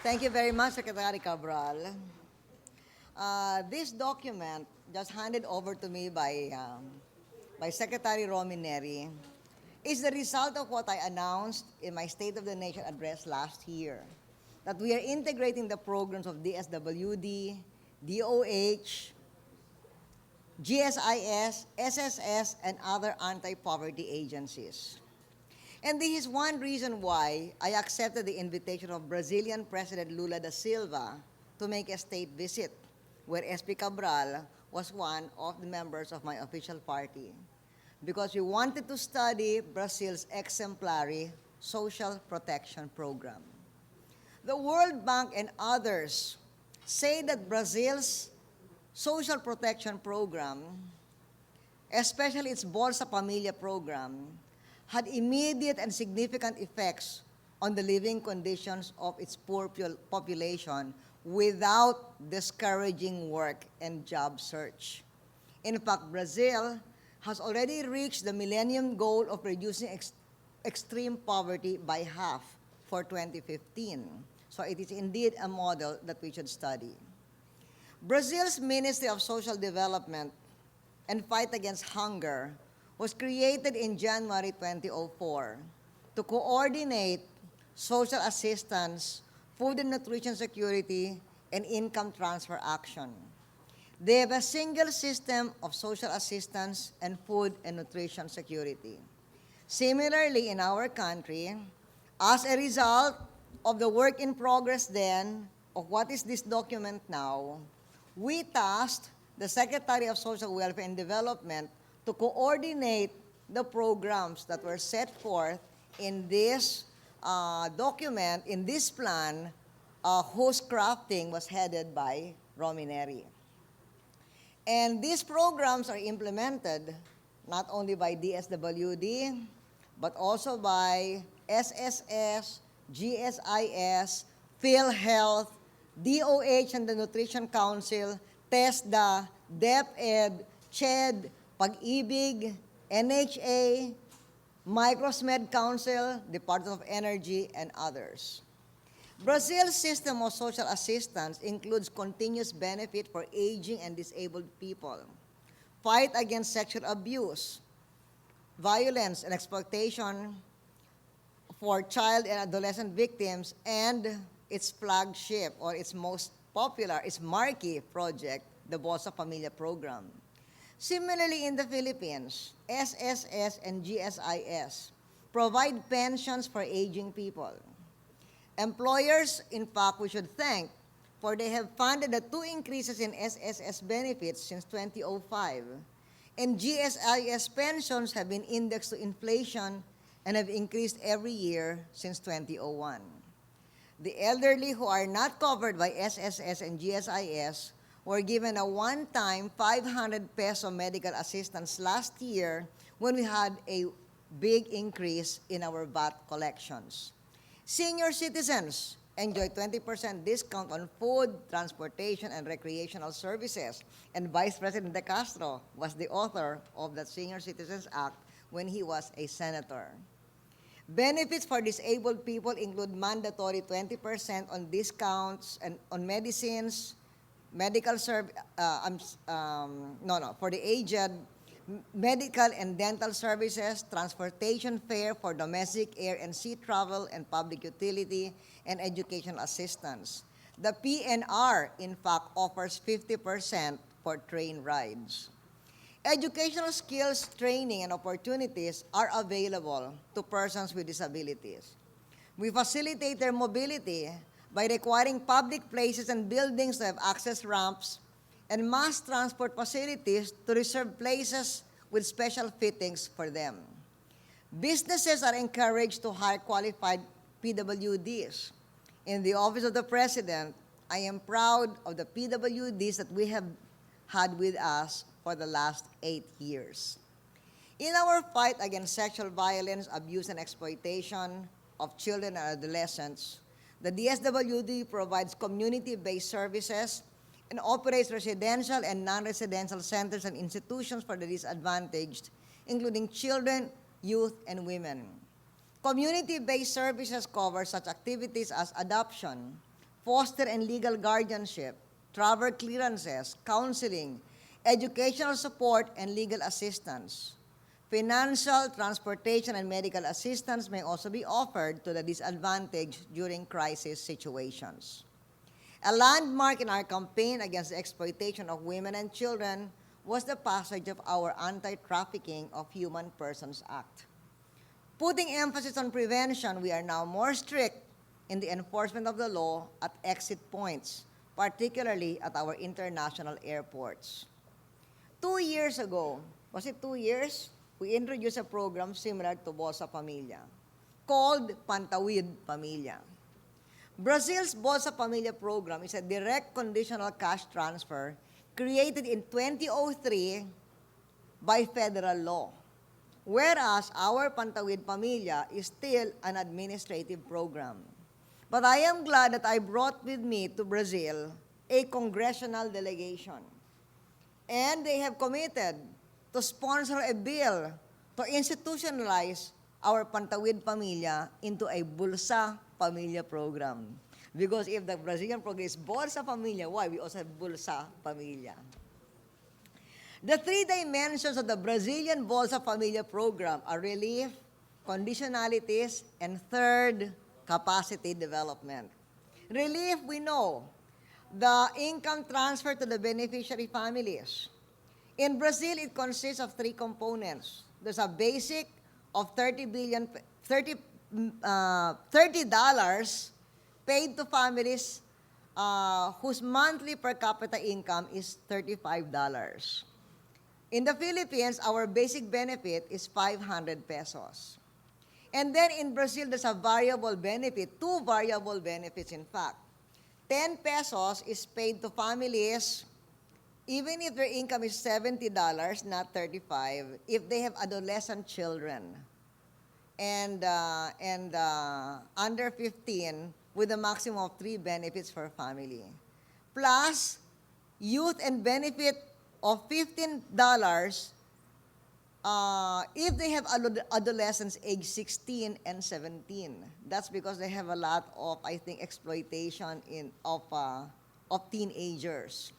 Thank you very much, Secretary Cabral. This document, just handed over to me by Secretary Romineri, is the result of what I announced in my State of the Nation address last year, that we are integrating the programs of DSWD, DOH, GSIS, SSS, and other anti-poverty agencies. And this is one reason why I accepted the invitation of Brazilian President Lula da Silva to make a state visit, where SP Cabral was one of the members of my official party, because we wanted to study Brazil's exemplary social protection program. The World Bank and others say that Brazil's social protection program, especially its Bolsa Familia program, had immediate and significant effects on the living conditions of its poor population without discouraging work and job search. In fact, Brazil has already reached the millennium goal of reducing extreme poverty by half for 2015. So it is indeed a model that we should study. Brazil's Ministry of Social Development and Fight Against Hunger was created in January 2004 to coordinate social assistance, food and nutrition security, and income transfer action. They have a single system of social assistance and food and nutrition security. Similarly, in our country, as a result of the work in progress then, of what is this document now, we tasked the Secretary of Social Welfare and Development to coordinate the programs that were set forth in this document, in this plan, whose crafting was headed by Romineri. And these programs are implemented not only by DSWD, but also by SSS, GSIS, PhilHealth, DOH and the Nutrition Council, TESDA, DepEd, CHED, Pag-ibig, NHA, Microsmed Council, Department of Energy, and others. Brazil's system of social assistance includes continuous benefit for aging and disabled people, fight against sexual abuse, violence and exploitation for child and adolescent victims, and its flagship, or its most popular, its marquee project, the Bolsa Familia program. Similarly, in the Philippines, SSS and GSIS provide pensions for aging people. Employers, in fact, we should thank, for they have funded the 2 increases in SSS benefits since 2005, and GSIS pensions have been indexed to inflation and have increased every year since 2001. The elderly who are not covered by SSS and GSIS were given a one-time 500 peso medical assistance last year when we had a big increase in our VAT collections. Senior citizens enjoy 20% discount on food, transportation, and recreational services. And Vice President De Castro was the author of the Senior Citizens Act when he was a senator. Benefits for disabled people include mandatory 20% on discounts and on medicines, medical for the aged, medical and dental services, transportation fare for domestic air and sea travel and public utility, and educational assistance. The PNR, in fact, offers 50% for train rides. Educational skills, training, and opportunities are available to persons with disabilities. We facilitate their mobility by requiring public places and buildings to have access ramps and mass transport facilities to reserve places with special fittings for them. Businesses are encouraged to hire qualified PWDs. In the Office of the President, I am proud of the PWDs that we have had with us for the last 8 years. In our fight against sexual violence, abuse, and exploitation of children and adolescents, the DSWD provides community-based services and operates residential and non-residential centers and institutions for the disadvantaged, including children, youth, and women. Community-based services cover such activities as adoption, foster and legal guardianship, travel clearances, counseling, educational support, and legal assistance. Financial, transportation, and medical assistance may also be offered to the disadvantaged during crisis situations. A landmark in our campaign against the exploitation of women and children was the passage of our Anti-Trafficking of Human Persons Act. Putting emphasis on prevention, we are now more strict in the enforcement of the law at exit points, particularly at our international airports. 2 years ago, was it 2 years? We introduced a program similar to Bolsa Familia, called Pantawid Pamilya. Brazil's Bolsa Familia program is a direct conditional cash transfer created in 2003 by federal law, whereas our Pantawid Pamilya is still an administrative program. But I am glad that I brought with me to Brazil a congressional delegation. And they have committed to sponsor a bill to institutionalize our Pantawid Pamilya into a Bulsa Pamilya program. Because if the Brazilian program is Bolsa Familia, why? We also have Bulsa Pamilya. The 3 dimensions of the Brazilian Bolsa Familia program are relief, conditionalities, and third, capacity development. Relief, we know, the income transfer to the beneficiary families. In Brazil, it consists of 3 components. There's a basic of $30 paid to families whose monthly per capita income is $35. In the Philippines, our basic benefit is 500 pesos. And then in Brazil, there's a variable benefit, 2 variable benefits in fact. 10 pesos is paid to families even if their income is $70, not $35, if they have adolescent children and under 15 with a maximum of 3 benefits per family. Plus, youth and benefit of $15 if they have adolescents age 16 and 17. That's because they have a lot of, I think, exploitation of teenagers.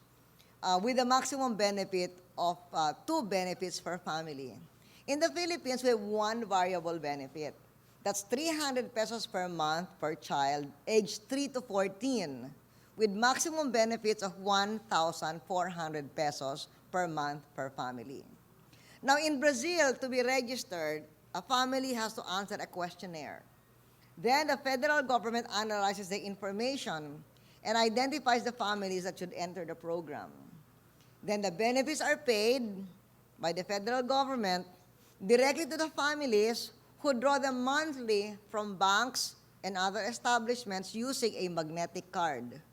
With a maximum benefit of 2 benefits per family. In the Philippines, we have 1 variable benefit. That's 300 pesos per month per child, aged 3 to 14, with maximum benefits of 1,400 pesos per month per family. Now, in Brazil, to be registered, a family has to answer a questionnaire. Then the federal government analyzes the information and identifies the families that should enter the program. Then the benefits are paid by the federal government directly to the families who draw them monthly from banks and other establishments using a magnetic card.